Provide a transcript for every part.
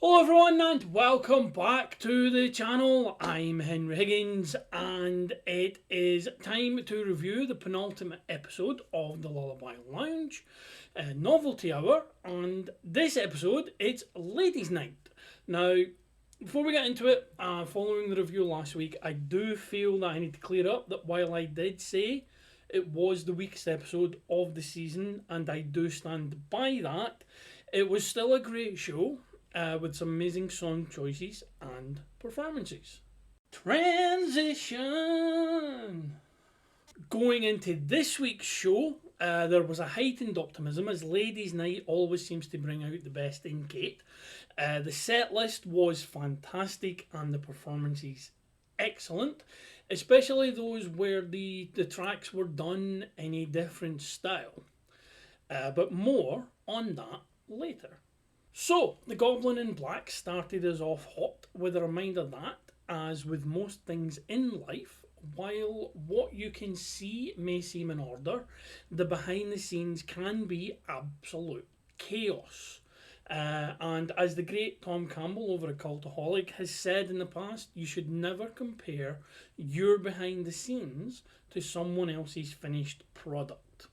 Hello everyone and welcome back to the channel. I'm Henry Higgins and it is time to review the penultimate episode of the Lullaby Lounge Novelty Hour, and this episode it's Ladies Night. Now before we get into it, following the review last week, I do feel that I need to clear up that while I did say it was the weakest episode of the season and I do stand by that, it was still a great show. With some amazing song choices and performances. Transition! Going into this week's show, there was a heightened optimism as Ladies Night always seems to bring out the best in Kate. The set list was fantastic and the performances excellent, especially those where the tracks were done in a different style. But more on that later. So, the Goblin in Black started us off hot with a reminder that, as with most things in life, while what you can see may seem in order, the behind the scenes can be absolute chaos. And as the great Tom Campbell over at Cultaholic has said in the past, you should never compare your behind the scenes to someone else's finished product.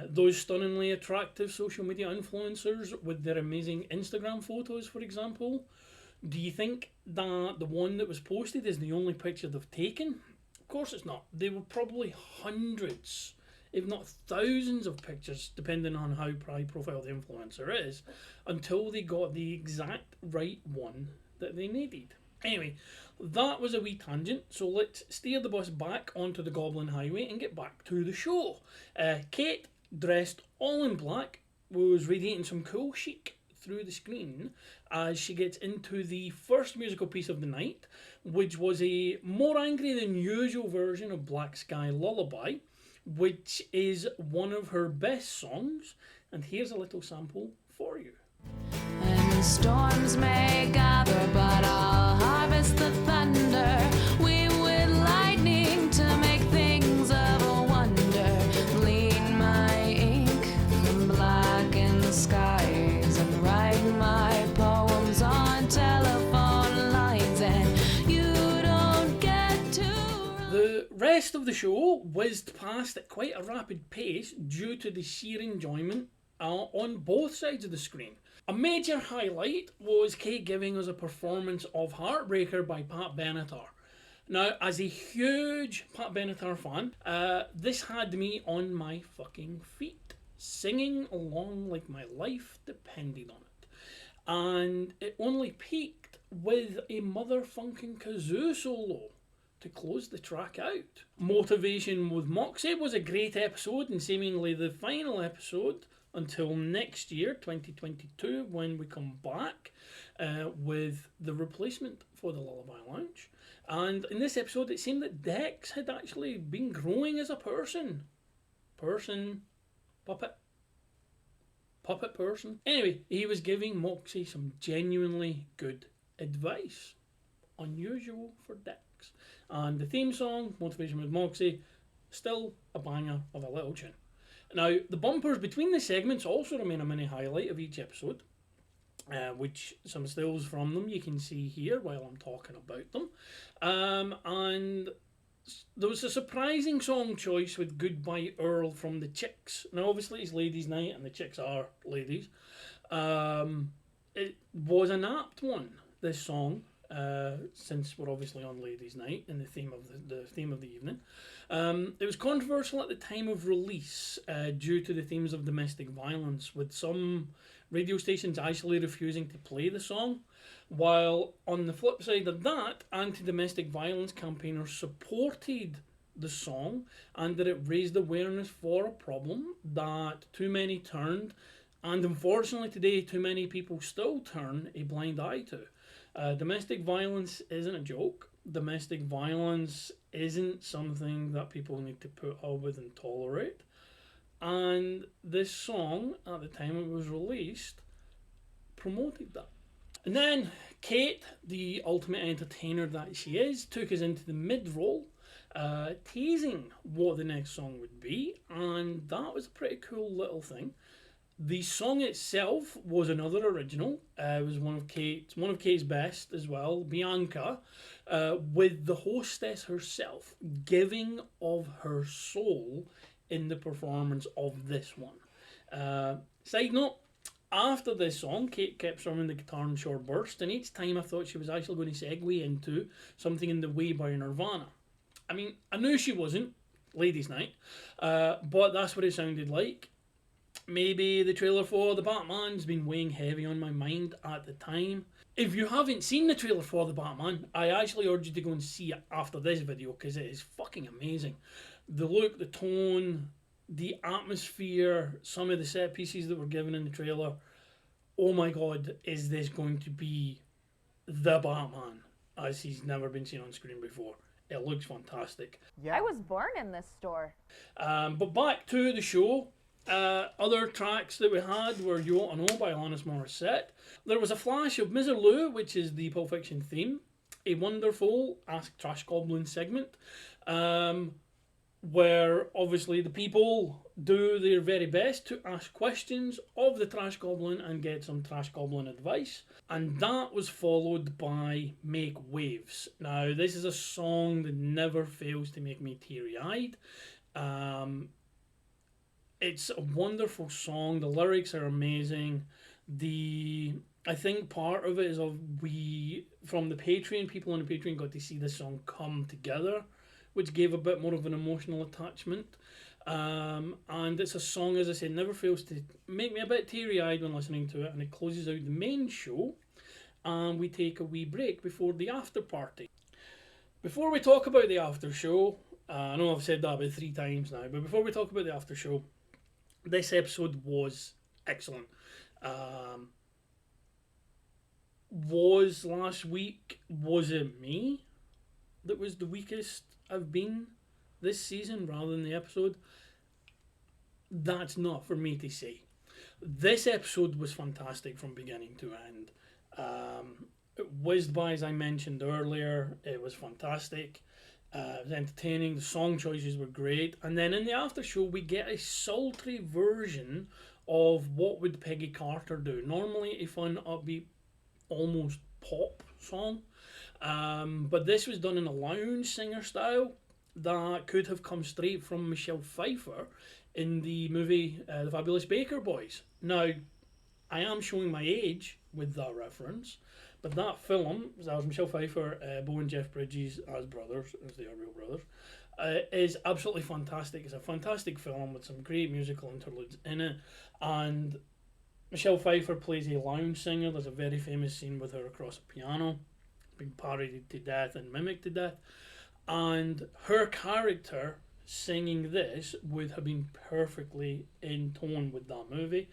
Those stunningly attractive social media influencers with their amazing Instagram photos, for example, do you think that the one that was posted is the only picture they've taken? Of course it's not. They were probably hundreds, if not thousands of pictures, depending on how high profile the influencer is, until they got the exact right one that they needed. Anyway, that was a wee tangent, so let's steer the bus back onto the Goblin Highway and get back to the show. Kate, dressed all in black, was radiating some cool chic through the screen as she gets into the first musical piece of the night, which was a more angry than usual version of Black Sky Lullaby, which is one of her best songs, and here's a little sample for you. And storms may gather, but I'll harvest the thunder. We with lightning to make things of a wonder. Bleed my ink from black in the skies and write my poems on telephone lines, and you don't get to. The rest of the show whizzed past at quite a rapid pace due to the sheer enjoyment on both sides of the screen. A major highlight was Kate giving us a performance of Heartbreaker by Pat Benatar. Now, as a huge Pat Benatar fan, this had me on my fucking feet, singing along like my life depended on it. And it only peaked with a motherfunking kazoo solo to close the track out. Motivation with Moxie was a great episode and seemingly the final episode until next year, 2022, when we come back with the replacement for the Lullaby Lounge. And in this episode, it seemed that Dex had actually been growing as a person. Puppet person. Anyway, he was giving Moxie some genuinely good advice. Unusual for Dex. And the theme song, Motivation with Moxie, still a banger of a little tune. Now, the bumpers between the segments also remain a mini highlight of each episode, which some stills from them you can see here while I'm talking about them. And there was a surprising song choice with Goodbye Earl from the Chicks. Now, obviously, it's Ladies' Night and the Chicks are ladies. It was an apt one, this song. Since we're obviously on Ladies' Night and the theme of the evening. It was controversial at the time of release due to the themes of domestic violence, with some radio stations actually refusing to play the song, while on the flip side of that, anti-domestic violence campaigners supported the song and that it raised awareness for a problem that too many turned, and unfortunately today too many people still turn a blind eye to. Domestic violence isn't a joke. Domestic violence isn't something that people need to put up with and tolerate. And this song, at the time it was released, promoted that. And then Kate, the ultimate entertainer that she is, took us into the mid-roll, teasing what the next song would be. And that was a pretty cool little thing. The song itself was another original. It was one of Kate's best as well, Bianca, with the hostess herself giving of her soul in the performance of this one. Side note, after this song, Kate kept strumming the guitar in short bursts, and each time I thought she was actually going to segue into Something in the Way by Nirvana. I mean, I knew she wasn't, Ladies' Night, but that's what it sounded like. Maybe the trailer for The Batman's been weighing heavy on my mind at the time. If you haven't seen the trailer for The Batman, I actually urge you to go and see it after this video, because it is fucking amazing. The look, the tone, the atmosphere, some of the set pieces that were given in the trailer. Oh my god, is this going to be the Batman as he's never been seen on screen before? It looks fantastic. Yeah. I was born in this store. But back to the show. Other tracks that we had were You Oughta Know by Alanis Morissette. There was a flash of Miserlou, which is the Pulp Fiction theme. A wonderful Ask Trash Goblin segment, where obviously the people do their very best to ask questions of the Trash Goblin and get some Trash Goblin advice. And that was followed by Make Waves. Now, this is a song that never fails to make me teary-eyed. It's a wonderful song. The lyrics are amazing. I think part of it is from the Patreon, people on the Patreon got to see this song come together, which gave a bit more of an emotional attachment. And it's a song, as I said, never fails to make me a bit teary-eyed when listening to it, and it closes out the main show, and we take a wee break before the after party. Before we talk about the after show, I know I've said that about 3 times now, but before we talk about the after show, this episode was excellent. Was last week, was it me that was the weakest I've been this season rather than the episode? That's not for me to say. This episode was fantastic from beginning to end. It whizzed by, as I mentioned earlier. It was fantastic. It was entertaining. The song choices were great. And then in the after show, we get a sultry version of What Would Peggy Carter Do. Normally a fun, upbeat, almost pop song. But this was done in a lounge singer style that could have come straight from Michelle Pfeiffer in the movie The Fabulous Baker Boys. Now, I am showing my age with that reference, but that film, that was Michelle Pfeiffer, Bo and Jeff Bridges as brothers, as they are real brothers, is absolutely fantastic. It's a fantastic film with some great musical interludes in it, and Michelle Pfeiffer plays a lounge singer. There's a very famous scene with her across a piano, being parodied to death and mimicked to death, and her character singing this would have been perfectly in tone with that movie.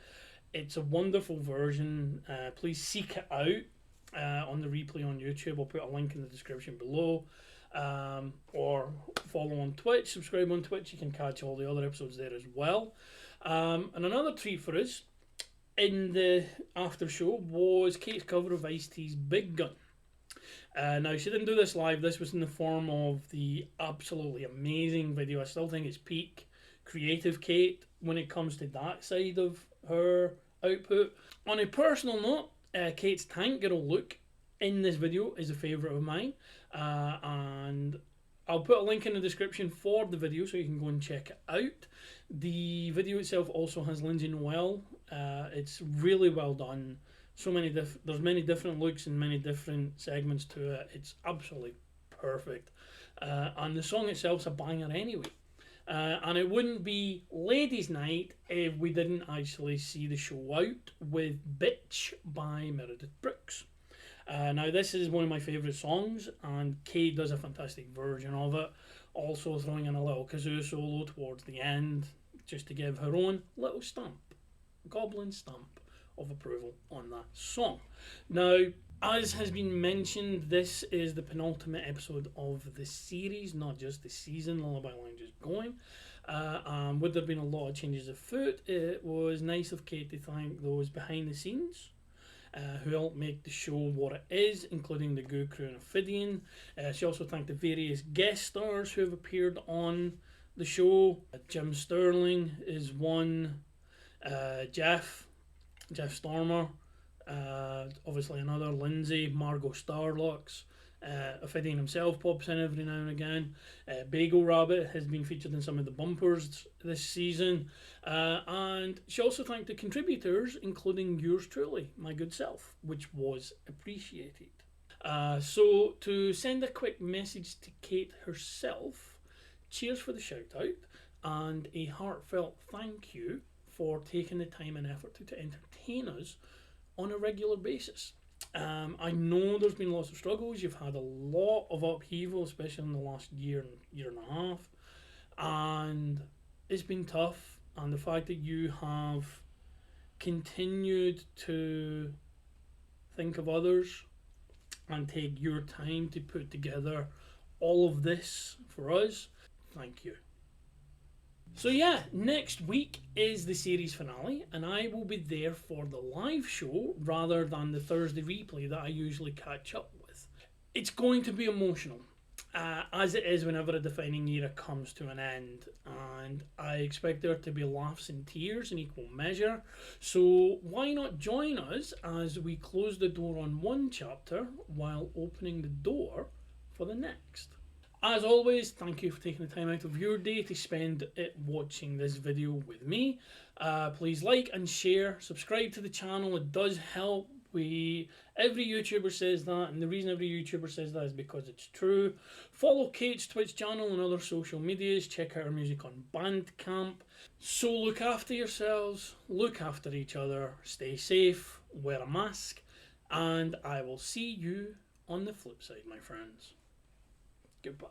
It's a wonderful version. Please seek it out on the replay on YouTube. I'll put a link in the description below, or follow on Twitch, subscribe on Twitch. You can catch all the other episodes there as well. And another treat for us in the after show was Kate's cover of Ice-T's Big Gun. Now, she didn't do this live. This was in the form of the absolutely amazing video. I still think it's peak creative Kate when it comes to that side of her output. On a personal note, Kate's Tank Girl look in this video is a favourite of mine, and I'll put a link in the description for the video so you can go and check it out. The video itself also has Lindsay Noel. It's really well done. So many there's many different looks and many different segments to it. It's absolutely perfect, and the song itself's a banger anyway. And it wouldn't be Ladies' Night if we didn't actually see the show out with Bitch by Meredith Brooks. Now, this is one of my favourite songs, and Kate does a fantastic version of it, also throwing in a little kazoo solo towards the end, just to give her own little stamp, goblin stamp of approval on that song. Now, as has been mentioned, this is the penultimate episode of the series, not just the season. Lullaby Lounge is going. With there being a lot of changes afoot, it was nice of Kate to thank those behind the scenes who helped make the show what it is, including the Goo Crew and Ophidian. She also thanked the various guest stars who have appeared on the show. Jim Sterling is one. Jeff Stormer, obviously another Lindsay, Margot Starlux, Ophidian himself pops in every now and again. Bagel Rabbit has been featured in some of the bumpers this season. And she also thanked the contributors, including yours truly, my good self, which was appreciated. So to send a quick message to Kate herself, cheers for the shout out and a heartfelt thank you for taking the time and effort to entertain us on a regular basis. I know there's been lots of struggles. You've had a lot of upheaval, especially in the last year and a half, and it's been tough. And the fact that you have continued to think of others and take your time to put together all of this for us, thank you. So yeah, next week is the series finale, and I will be there for the live show rather than the Thursday replay that I usually catch up with. It's going to be emotional, as it is whenever a defining era comes to an end, and I expect there to be laughs and tears in equal measure. So why not join us as we close the door on one chapter while opening the door for the next. As always, thank you for taking the time out of your day to spend it watching this video with me. Please like and share, subscribe to the channel, it does help. Every YouTuber says that, and the reason every YouTuber says that is because it's true. Follow Kate's Twitch channel and other social medias, check out her music on BANDCAMP. So look after yourselves, look after each other, stay safe, wear a mask, and I will see you on the flip side, my friends. Goodbye.